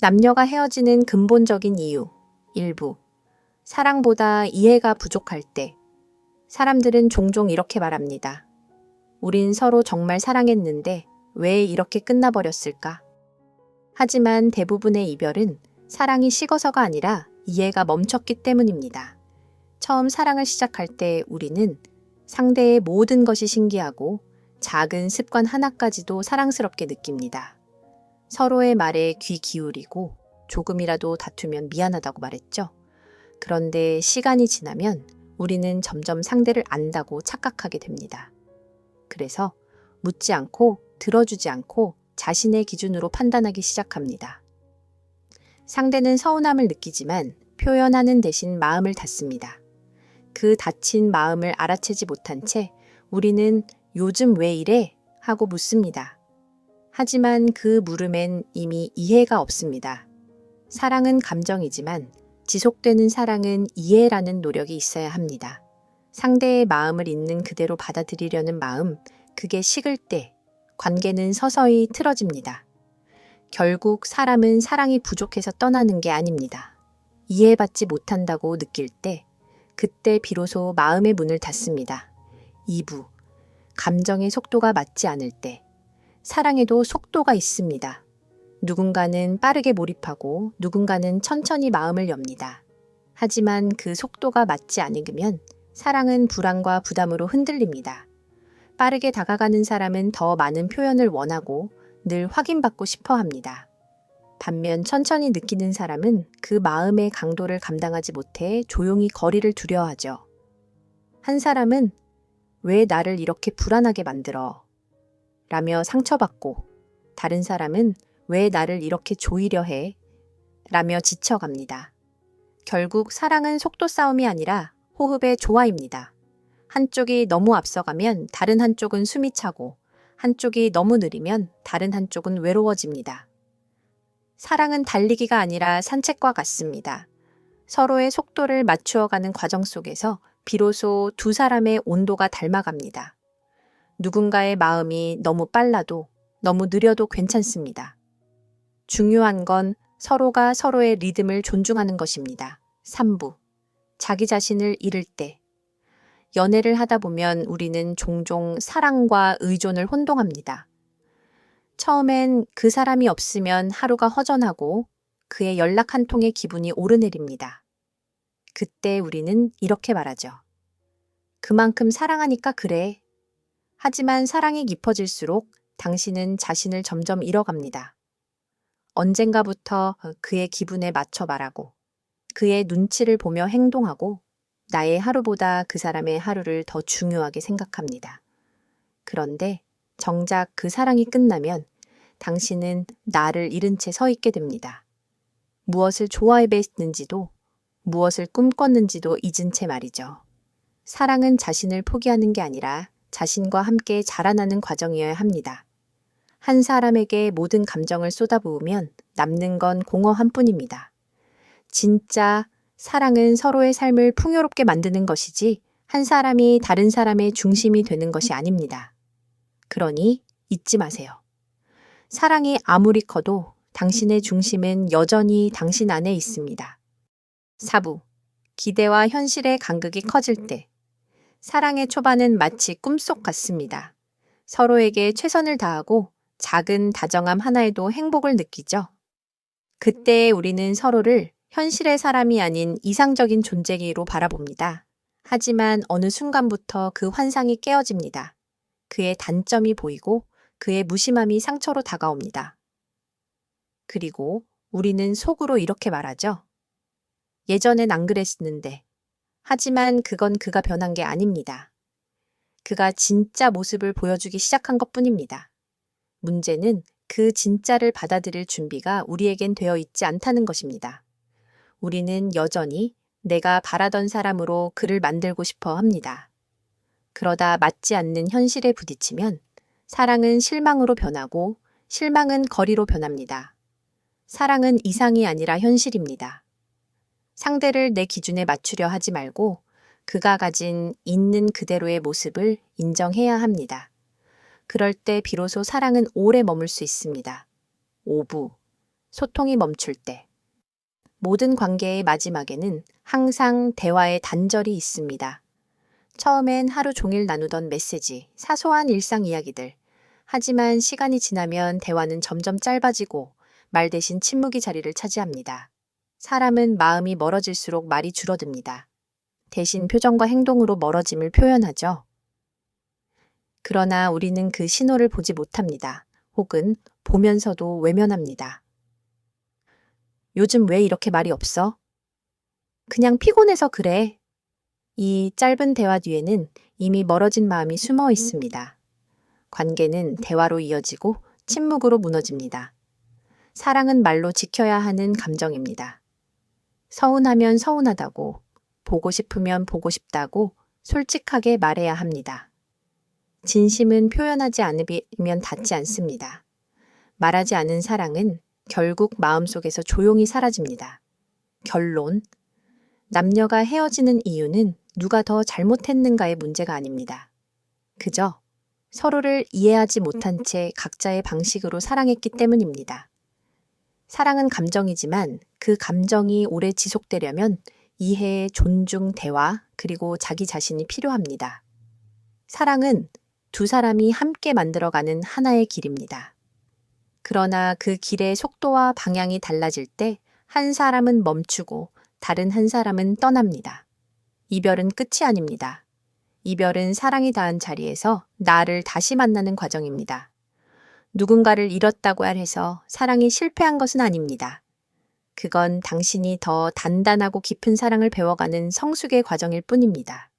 남녀가 헤어지는 근본적인 이유. 일부. 사랑보다 이해가 부족할 때. 사람들은 종종 이렇게 말합니다. 우린 서로 정말 사랑했는데 왜 이렇게 끝나버렸을까? 하지만 대부분의 이별은 사랑이 식어서가 아니라 이해가 멈췄기 때문입니다. 처음 사랑을 시작할 때 우리는 상대의 모든 것이 신기하고 작은 습관 하나까지도 사랑스럽게 느낍니다. 서로의 말에 귀 기울이고 조금이라도 다투면 미안하다고 말했죠. 그런데 시간이 지나면 우리는 점점 상대를 안다고 착각하게 됩니다. 그래서 묻지 않고 들어주지 않고 자신의 기준으로 판단하기 시작합니다. 상대는 서운함을 느끼지만 표현하는 대신 마음을 닫습니다. 그 닫힌 마음을 알아채지 못한 채 우리는 요즘 왜 이래? 하고 묻습니다. 하지만 그 물음엔 이미 이해가 없습니다. 사랑은 감정이지만 지속되는 사랑은 이해라는 노력이 있어야 합니다. 상대의 마음을 있는 그대로 받아들이려는 마음, 그게 식을 때 관계는 서서히 틀어집니다. 결국 사람은 사랑이 부족해서 떠나는 게 아닙니다. 이해받지 못한다고 느낄 때, 그때 비로소 마음의 문을 닫습니다. 2부. 감정의 속도가 맞지 않을 때. 사랑에도 속도가 있습니다. 누군가는 빠르게 몰입하고 누군가는 천천히 마음을 엽니다. 하지만 그 속도가 맞지 않으면 사랑은 불안과 부담으로 흔들립니다. 빠르게 다가가는 사람은 더 많은 표현을 원하고 늘 확인받고 싶어 합니다. 반면 천천히 느끼는 사람은 그 마음의 강도를 감당하지 못해 조용히 거리를 두려워하죠. 한 사람은 왜 나를 이렇게 불안하게 만들어? 라며 상처받고, 다른 사람은 왜 나를 이렇게 조이려 해? 라며 지쳐갑니다. 결국 사랑은 속도 싸움이 아니라 호흡의 조화입니다. 한쪽이 너무 앞서가면 다른 한쪽은 숨이 차고, 한쪽이 너무 느리면 다른 한쪽은 외로워집니다. 사랑은 달리기가 아니라 산책과 같습니다. 서로의 속도를 맞추어가는 과정 속에서 비로소 두 사람의 온도가 닮아갑니다. 누군가의 마음이 너무 빨라도 너무 느려도 괜찮습니다. 중요한 건 서로가 서로의 리듬을 존중하는 것입니다. 3부. 자기 자신을 잃을 때. 연애를 하다 보면 우리는 종종 사랑과 의존을 혼동합니다. 처음엔 그 사람이 없으면 하루가 허전하고 그의 연락 한 통의 기분이 오르내립니다. 그때 우리는 이렇게 말하죠. 그만큼 사랑하니까 그래. 하지만 사랑이 깊어질수록 당신은 자신을 점점 잃어갑니다. 언젠가부터 그의 기분에 맞춰 말하고 그의 눈치를 보며 행동하고 나의 하루보다 그 사람의 하루를 더 중요하게 생각합니다. 그런데 정작 그 사랑이 끝나면 당신은 나를 잃은 채 서 있게 됩니다. 무엇을 좋아했는지도 무엇을 꿈꿨는지도 잊은 채 말이죠. 사랑은 자신을 포기하는 게 아니라 자신과 함께 자라나는 과정이어야 합니다. 한 사람에게 모든 감정을 쏟아부으면 남는 건 공허한 뿐입니다. 진짜 사랑은 서로의 삶을 풍요롭게 만드는 것이지 한 사람이 다른 사람의 중심이 되는 것이 아닙니다. 그러니 잊지 마세요. 사랑이 아무리 커도 당신의 중심은 여전히 당신 안에 있습니다. 4부. 기대와 현실의 간극이 커질 때. 사랑의 초반은 마치 꿈속 같습니다. 서로에게 최선을 다하고 작은 다정함 하나에도 행복을 느끼죠. 그때 우리는 서로를 현실의 사람이 아닌 이상적인 존재로 바라봅니다. 하지만 어느 순간부터 그 환상이 깨어집니다. 그의 단점이 보이고 그의 무심함이 상처로 다가옵니다. 그리고 우리는 속으로 이렇게 말하죠. 예전엔 안 그랬는데. 하지만 그건 그가 변한 게 아닙니다. 그가 진짜 모습을 보여주기 시작한 것뿐입니다. 문제는 그 진짜를 받아들일 준비가 우리에겐 되어 있지 않다는 것입니다. 우리는 여전히 내가 바라던 사람으로 그를 만들고 싶어 합니다. 그러다 맞지 않는 현실에 부딪히면 사랑은 실망으로 변하고 실망은 거리로 변합니다. 사랑은 이상이 아니라 현실입니다. 상대를 내 기준에 맞추려 하지 말고 그가 가진 있는 그대로의 모습을 인정해야 합니다. 그럴 때 비로소 사랑은 오래 머물 수 있습니다. 5부. 소통이 멈출 때. 모든 관계의 마지막에는 항상 대화의 단절이 있습니다. 처음엔 하루 종일 나누던 메시지, 사소한 일상 이야기들. 하지만 시간이 지나면 대화는 점점 짧아지고 말 대신 침묵이 자리를 차지합니다. 사람은 마음이 멀어질수록 말이 줄어듭니다. 대신 표정과 행동으로 멀어짐을 표현하죠. 그러나 우리는 그 신호를 보지 못합니다. 혹은 보면서도 외면합니다. 요즘 왜 이렇게 말이 없어? 그냥 피곤해서 그래. 이 짧은 대화 뒤에는 이미 멀어진 마음이 숨어 있습니다. 관계는 대화로 이어지고 침묵으로 무너집니다. 사랑은 말로 지켜야 하는 감정입니다. 서운하면 서운하다고, 보고 싶으면 보고 싶다고 솔직하게 말해야 합니다. 진심은 표현하지 않으면 닿지 않습니다. 말하지 않은 사랑은 결국 마음속에서 조용히 사라집니다. 결론, 남녀가 헤어지는 이유는 누가 더 잘못했는가의 문제가 아닙니다. 그저 서로를 이해하지 못한 채 각자의 방식으로 사랑했기 때문입니다. 사랑은 감정이지만 그 감정이 오래 지속되려면 이해, 존중, 대화, 그리고 자기 자신이 필요합니다. 사랑은 두 사람이 함께 만들어가는 하나의 길입니다. 그러나 그 길의 속도와 방향이 달라질 때 한 사람은 멈추고 다른 한 사람은 떠납니다. 이별은 끝이 아닙니다. 이별은 사랑이 닿은 자리에서 나를 다시 만나는 과정입니다. 누군가를 잃었다고 해서 사랑이 실패한 것은 아닙니다. 그건 당신이 더 단단하고 깊은 사랑을 배워가는 성숙의 과정일 뿐입니다.